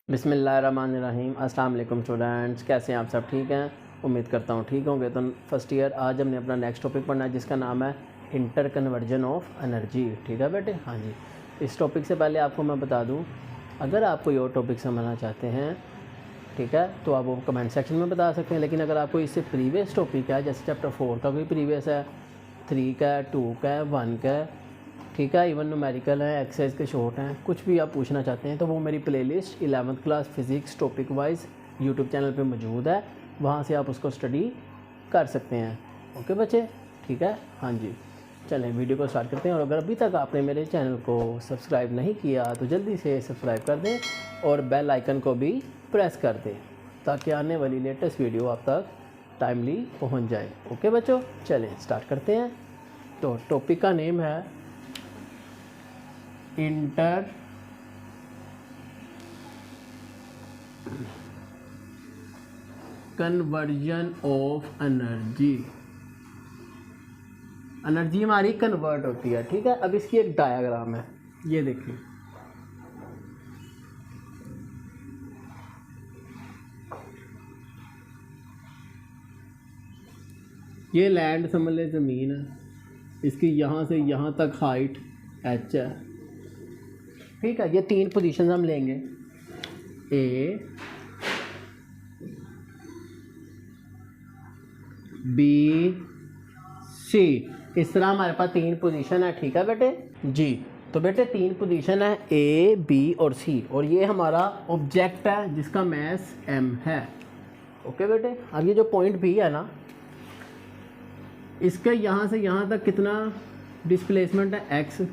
बिस्मिल्लाहिर्रहमानिर्रहीम। अस्सलाम वालेकुम स्टूडेंट्स, कैसे हैं आप सब? ठीक हैं, उम्मीद करता हूँ ठीक होंगे। तो फर्स्ट ईयर आज हमने अपना नेक्स्ट टॉपिक पढ़ना है जिसका नाम है इंटर कन्वर्जन ऑफ एनर्जी। ठीक है बेटे? हाँ जी। इस टॉपिक से पहले आपको मैं बता दूँ, अगर आप कोई और टॉपिक समझना चाहते हैं, ठीक है, तो आप वो कमेंट सेक्शन में बता सकते हैं। लेकिन अगर आपको इससे प्रीवियस टॉपिक है, जैसे चैप्टर 4 का कोई प्रीवियस है, 3 का है, 2 का है, 1 का है, ठीक है, इवन न्यूमेरिकल है, एक्सरसाइज के शॉर्ट हैं, कुछ भी आप पूछना चाहते हैं तो वो मेरी playlist 11th class physics topic wise YouTube channel पे मौजूद है, वहाँ से आप उसको स्टडी कर सकते हैं। ओके बच्चे, ठीक है? हाँ जी, चलें वीडियो को स्टार्ट करते हैं। और अगर अभी तक आपने मेरे चैनल को सब्सक्राइब नहीं किया तो जल्दी से सब्सक्राइब कर दें और बेल आइकन को भी प्रेस कर दें ताकि आने वाली लेटेस्ट वीडियो आप तक टाइमली पहुँच जाए। ओके बच्चों, चलें स्टार्ट करते हैं। तो टॉपिक का नेम है inter conversion of energy. Energy हमारी कन्वर्ट होती है, ठीक है। अब इसकी एक डायग्राम है, ये देखिए। ये लैंड समझ ले, ज़मीन है, इसकी यहाँ से यहाँ तक हाइट h है, ठीक है। ये 3 पोजीशन हम लेंगे, A, B, C। इस तरह हमारे पास 3 पोजीशन है, ठीक है बेटे जी। तो बेटे 3 पोजीशन है A, B और C, और ये हमारा ऑब्जेक्ट है जिसका मैस m है। ओके बेटे, अब ये जो पॉइंट B है ना, इसके यहाँ से यहाँ तक कितना डिस्प्लेसमेंट है x,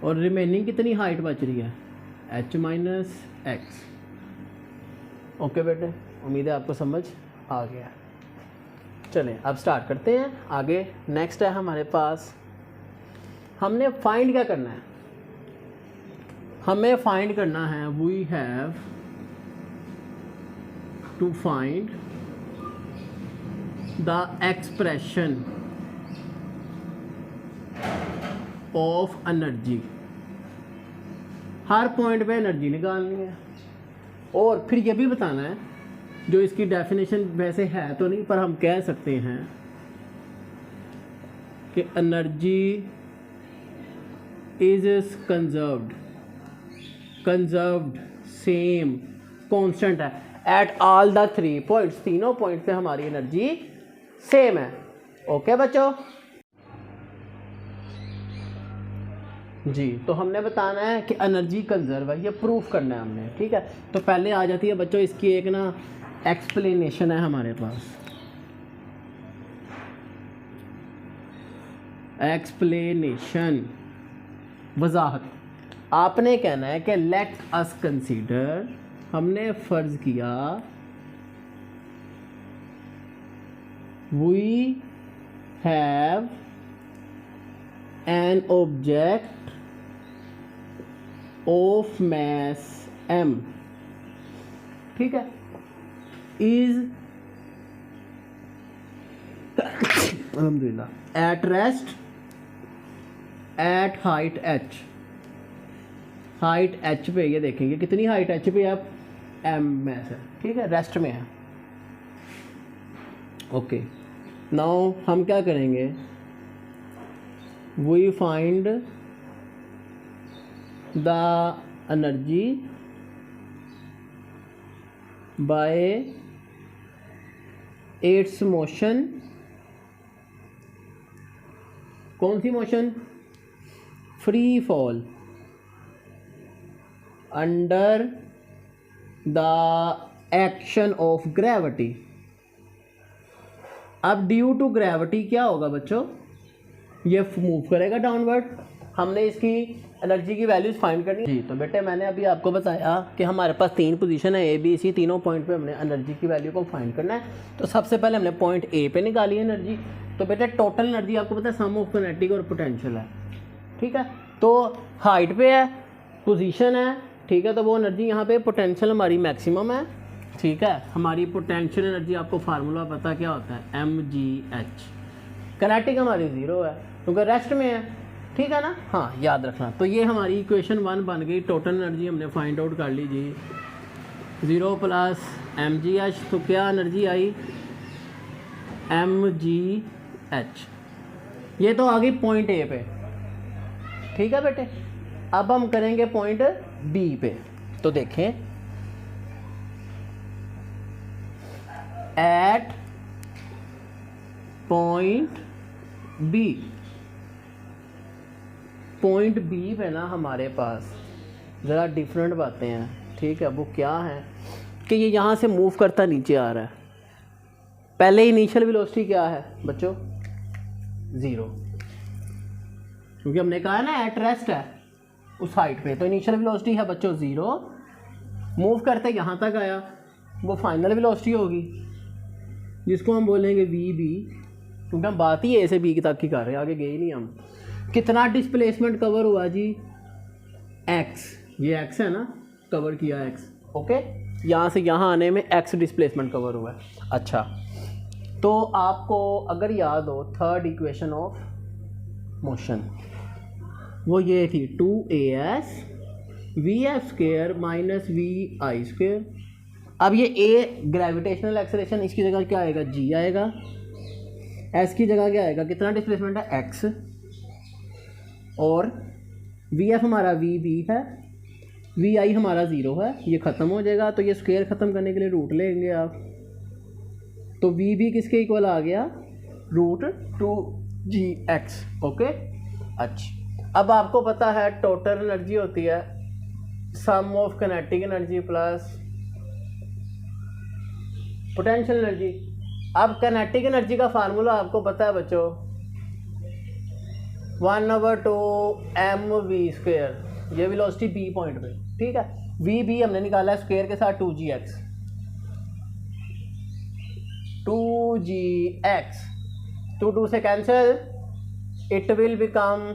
और रिमेनिंग कितनी हाइट बच रही है h माइनस एक्स। ओके बेटे, उम्मीद है आपको समझ आ गया। चलें अब स्टार्ट करते हैं आगे। नेक्स्ट है हमारे पास, हमने फाइंड क्या करना है? हमें फाइंड करना है, we have to find the expression of energy. हर पॉइंट पे एनर्जी निकालनी है, और फिर ये भी बताना है, जो इसकी डेफिनेशन वैसे है तो नहीं पर हम कह सकते हैं कि energy is conserved same constant है एट ऑल द 3 पॉइंट्स। तीनों पॉइंट पे हमारी एनर्जी सेम है। ओके बच्चों जी, तो हमने बताना है कि एनर्जी कंजर्व है, ये प्रूफ करना है हमने, ठीक है। तो पहले आ जाती है बच्चों इसकी एक ना एक्सप्लेनेशन है हमारे पास। एक्सप्लेनेशन, वजाहत। आपने कहना है कि लेट अस कंसीडर, हमने फर्ज किया, we have an object of mass m, ठीक है, इज अल्हम्दुलिल्लाह at rest at height h। Height h पे, ये देखेंगे कितनी हाइट h पे आप m मैस है, ठीक है, रेस्ट में है। ओके, नाउ हम क्या करेंगे, we find the energy by its motion. कौन सी motion? Free fall under the action of gravity. अब ड्यू टू ग्रेविटी क्या होगा बच्चों? ये मूव करेगा डाउनवर्ड। हमने इसकी एनर्जी की वैल्यूज फाइंड करनी जी। तो बेटे मैंने अभी आपको बताया कि हमारे पास 3 पोजीशन है A, B, C, तीनों पॉइंट पे हमने एनर्जी की वैल्यू को फाइंड करना है। तो सबसे पहले हमने पॉइंट A पे निकाली एनर्जी। तो बेटे टोटल एनर्जी आपको पता है सम ऑफ किनेटिक और पोटेंशियल है, ठीक है। तो हाइट पे है, पोजीशन है, ठीक है, तो वो एनर्जी यहाँ पे पोटेंशियल हमारी मैक्सिमम है, ठीक है। हमारी पोटेंशियल एनर्जी आपको फार्मूला पता क्या होता है, mgh। किनेटिक हमारी 0 है क्योंकि रेस्ट में है, ठीक है ना। हाँ याद रखना। तो ये हमारी इक्वेशन 1 बन गई। टोटल एनर्जी हमने फाइंड आउट कर ली जी, 0 प्लस mgh, तो क्या एनर्जी आई mgh। ये तो आ गई पॉइंट ए पे, ठीक है बेटे। अब हम करेंगे पॉइंट बी पे। तो देखें, at point B, point B पे ना हमारे पास ज़रा डिफरेंट बातें हैं, ठीक है। वो क्या है कि ये यहाँ से मूव करता नीचे आ रहा है। पहले इनिशियल वेलोसिटी क्या है बच्चों, 0, क्योंकि हमने कहा है ना एट रेस्ट है उस हाइट पे। तो इनिशियल वेलोसिटी है बच्चों 0, मूव करते यहाँ तक आया, वो फाइनल वेलोसिटी होगी जिसको हम बोलेंगे वी बी, क्योंकि हम बात ही ए से बी तक की कर रहे हैं, आगे गए ही नहीं हम। कितना डिस्प्लेसमेंट कवर हुआ जी, x, ये x है ना, कवर किया x, ओके। यहाँ से यहाँ आने में x डिस्प्लेसमेंट कवर हुआ है। अच्छा, तो आपको अगर याद हो थर्ड इक्वेशन ऑफ मोशन, वो ये थी 2as vf² माइनस vi²। अब ये a ग्रेविटेशनल एक्सेलरेशन, इसकी जगह क्या आएगा, g आएगा। s की जगह क्या आएगा, कितना डिस्प्लेसमेंट है, x, और vf हमारा vb है, vi हमारा 0 है, ये ख़त्म हो जाएगा। तो ये स्क्वायर ख़त्म करने के लिए रूट लेंगे आप, तो vb किसके इक्वल आ गया, √2gx, ओके। अच्छा, अब आपको पता है टोटल एनर्जी होती है sum of kinetic energy plus potential energy. अब काइनेटिक एनर्जी का फार्मूला आपको पता है बच्चों, 1/2 mv², ये वेलोसिटी बी पॉइंट पे, ठीक है। वी बी हमने निकाला है स्क्वायर के साथ 2gx, 2gx, 2 से cancel, it will become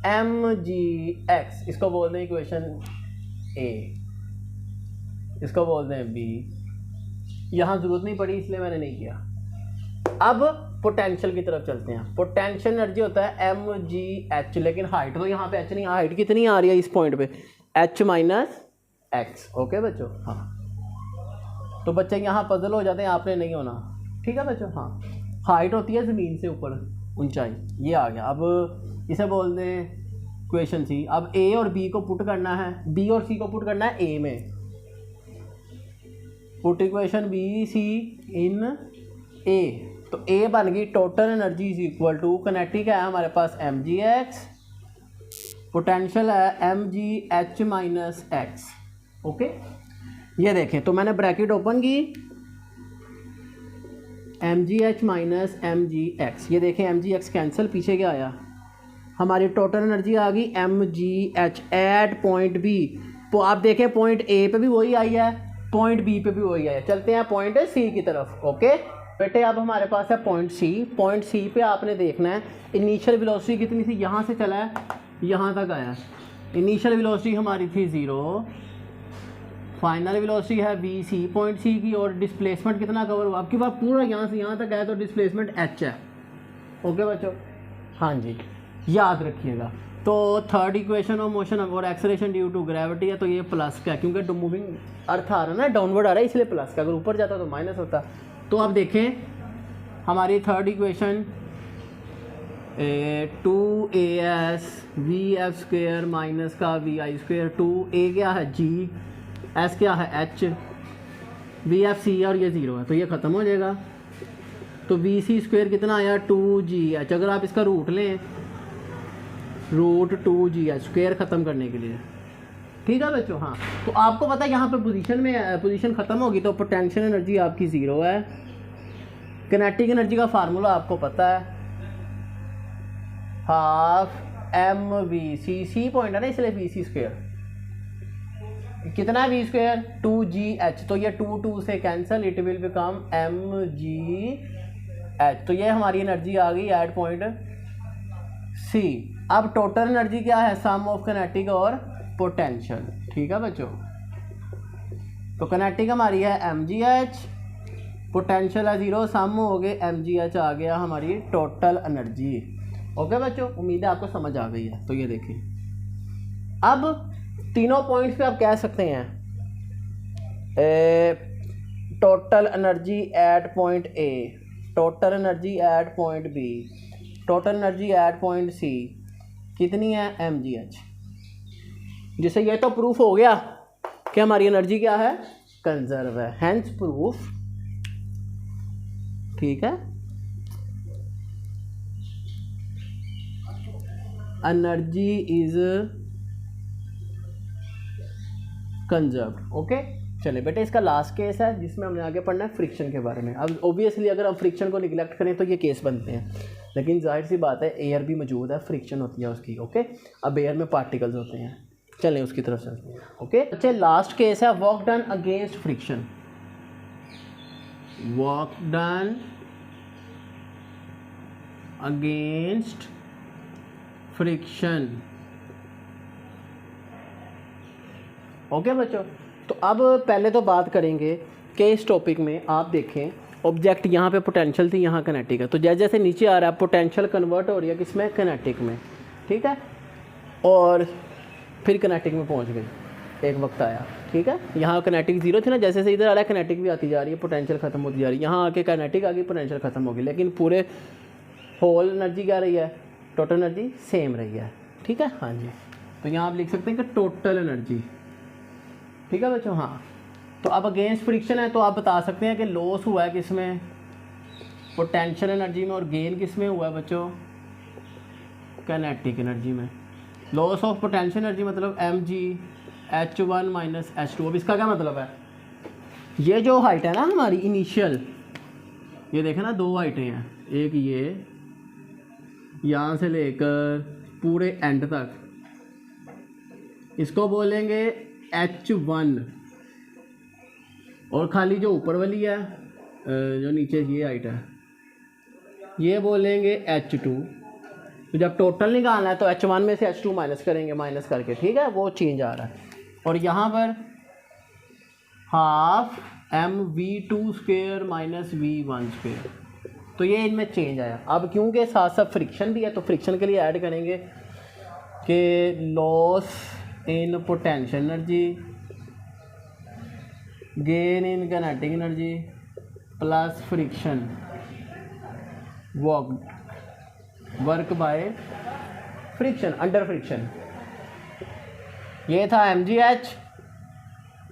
mgx। इसको बोलते हैं इक्वेशन ए, इसको बोलते हैं बी। यहाँ ज़रूरत नहीं पड़ी इसलिए मैंने नहीं किया। अब पोटेंशियल की तरफ चलते हैं। पोटेंशियल एनर्जी होता है mgh, लेकिन हाइट तो यहाँ पे h नहीं, हाइट कितनी आ रही है इस पॉइंट पे, h माइनस x, ओके बच्चों। हाँ, तो बच्चे यहाँ पजल हो जाते हैं, आपने नहीं होना, ठीक है बच्चों। हाँ, हाइट होती है ज़मीन से ऊपर ऊंचाई, ये आ गया। अब इसे बोलते हैं क्वेश्चन सी। अब a और b को पुट करना है, b और c को पुट करना है a में, put equation B C in A. तो ए बन गई total energy is equal to, kinetic है हमारे पास mgx, पोटेंशियल है mgh माइनस x, ओके। ये देखें, तो मैंने ब्रैकेट ओपन की, mgh माइनस mgx, ये देखें mgx कैंसिल, पीछे क्या आया, हमारी टोटल एनर्जी आ गई mgh एट पॉइंट बी। तो आप देखें पॉइंट ए पे भी वही आई है, पॉइंट बी पे भी वही है। चलते हैं पॉइंट सी की तरफ, ओके बेटे। अब हमारे पास है पॉइंट सी। पॉइंट सी पे आपने देखना है इनिशियल वेलोसिटी कितनी थी, यहाँ से चला है यहाँ तक आया, इनिशियल वेलोसिटी हमारी थी 0, फाइनल वेलोसिटी है वी सी पॉइंट सी की, और डिस्प्लेसमेंट कितना कवर हुआ आपके पास, पूरा यहाँ से यहाँ तक आया, तो डिस्प्लेसमेंट h है, ओके बच्चों। हाँ जी, याद रखिएगा। तो थर्ड इक्वेशन ऑफ मोशन और एक्सेलरेशन ड्यू टू ग्रेविटी है, तो ये प्लस का, क्योंकि मूविंग अर्थ आ रहा है ना, डाउनवर्ड आ रहा है, इसलिए प्लस का। अगर ऊपर जाता तो माइनस होता। तो अब देखें हमारी third equation 2as vf² minus का vi², 2a क्या है g, s क्या है h, vfc और ये 0 है, तो ये ख़त्म हो जाएगा। तो vc² कितना आया, 2gh। अगर आप इसका रूट लें, √2gh, स्क्वायर ख़त्म करने के लिए, ठीक है बच्चों। हाँ, तो आपको पता है यहाँ पे पोजीशन ख़त्म होगी, तो पोटेंशियल एनर्जी आपकी 0 है। किनेटिक एनर्जी का फार्मूला आपको पता है, हाफ mvc, सी पॉइंट है ना इसलिए vc², कितना है v², 2gh, तो ये 2 से cancel, it will become mgh। तो ये हमारी एनर्जी आ गई एट पॉइंट सी। अब टोटल एनर्जी क्या है, सम ऑफ किनेटिक और पोटेंशियल, ठीक है बच्चों। तो किनेटिक हमारी है mgh, पोटेंशियल है 0, सम हो गए mgh, आ गया हमारी टोटल एनर्जी। ओके बच्चों, उम्मीद है आपको समझ आ गई है। तो ये देखिए, अब तीनों पॉइंट्स पे आप कह सकते हैं total energy at point A, total energy at point B, total energy at point C कितनी है, mgh। जिससे ये तो प्रूफ हो गया कि हमारी एनर्जी क्या है, कंजर्व है, हेंस प्रूफ, ठीक है, एनर्जी इज कंजर्व्ड। ओके, चलिए बेटे, इसका लास्ट केस है जिसमें हमने आगे पढ़ना है फ्रिक्शन के बारे में। अब ऑब्वियसली अगर हम फ्रिक्शन को निगलेक्ट करें तो ये केस बनते हैं, लेकिन जाहिर सी बात है एयर भी मौजूद है, फ्रिक्शन होती है उसकी। ओके, अब एयर में पार्टिकल्स होते हैं, चलें उसकी तरफ चलते हैं। ओके, अच्छा, लास्ट केस है work done against friction, work done against friction. Okay बच्चों, तो अब पहले तो बात करेंगे कि इस टॉपिक में आप देखें ऑब्जेक्ट यहाँ पे पोटेंशियल थी, यहाँ कनेटिक है, तो जैसे जैसे नीचे आ रहा है पोटेंशियल कन्वर्ट हो रही है किसमें, कनेटिक में, ठीक है, और फिर कनेटिक में पहुँच गई, एक वक्त आया, ठीक है, यहाँ कनेटिक जीरो थी ना, जैसे जैसे इधर आ रहा है कनेटिक भी आती जा रही है, पोटेंशियल खत्म होती जा रही है, यहाँ आके कनेटिक आ गई, पोटेंशियल खत्म हो गई, लेकिन पूरे होल एनर्जी क्या रही है, टोटल एनर्जी सेम रही है, ठीक है। हाँ जी, तो यहाँ आप लिख सकते हैं कि टोटल एनर्जी, ठीक है बच्चों। हाँ, तो अब अगेंस्ट फ्रिक्शन है तो आप बता सकते हैं कि लॉस हुआ है किसमें, पोटेंशियल एनर्जी में, और गेन किसमें हुआ है बच्चों, काइनेटिक एनर्जी में। लॉस ऑफ पोटेंशियल एनर्जी मतलब mgh1 माइनस h2। अब इसका क्या मतलब है, ये जो हाइट है ना हमारी इनिशियल, ये देखें ना, दो हाइटें हैं, एक ये यहाँ से लेकर पूरे एंड तक, इसको बोलेंगे h1, और खाली जो ऊपर वाली है जो नीचे ये हाइट है ये बोलेंगे h2। तो जब टोटल निकालना है तो h1 में से h2 माइनस करेंगे, माइनस करके, ठीक है, वो चेंज आ रहा है। और यहाँ पर half mv2 square minus v1 square, तो ये इनमें चेंज आया। अब क्योंकि साथ साथ फ्रिक्शन भी है तो फ्रिक्शन के लिए ऐड करेंगे कि loss in potential energy, gain in kinetic energy plus friction work by friction, under friction. ये था mgh,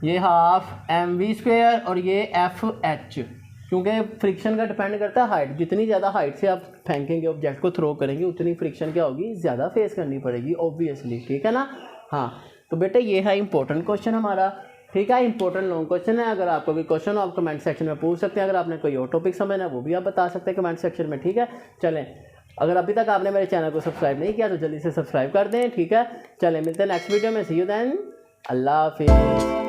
ये हाफ mv स्क्वेयर, और ये fh। क्योंकि फ्रिक्शन का डिपेंड करता है हाइट, जितनी ज़्यादा हाइट से आप फेंकेंगे ऑब्जेक्ट को, थ्रो करेंगे, उतनी फ्रिक्शन क्या होगी, ज़्यादा फेस करनी पड़ेगी ऑब्वियसली, ठीक है ना। हाँ, तो बेटे ये है इंपॉर्टेंट क्वेश्चन हमारा, ठीक है, इंपॉर्टेंट लॉन्ग क्वेश्चन है। अगर आपको भी क्वेश्चन हो आप कमेंट सेक्शन में पूछ सकते हैं, अगर आपने कोई और टॉपिक समझना है वो भी आप बता सकते हैं कमेंट सेक्शन में, ठीक है। चलें, अगर अभी तक आपने मेरे चैनल को सब्सक्राइब नहीं किया तो जल्दी से सब्सक्राइब कर दें, ठीक है। चलें, मिलते हैं नेक्स्ट वीडियो में, सी यू देन, अल्लाह हाफिज़।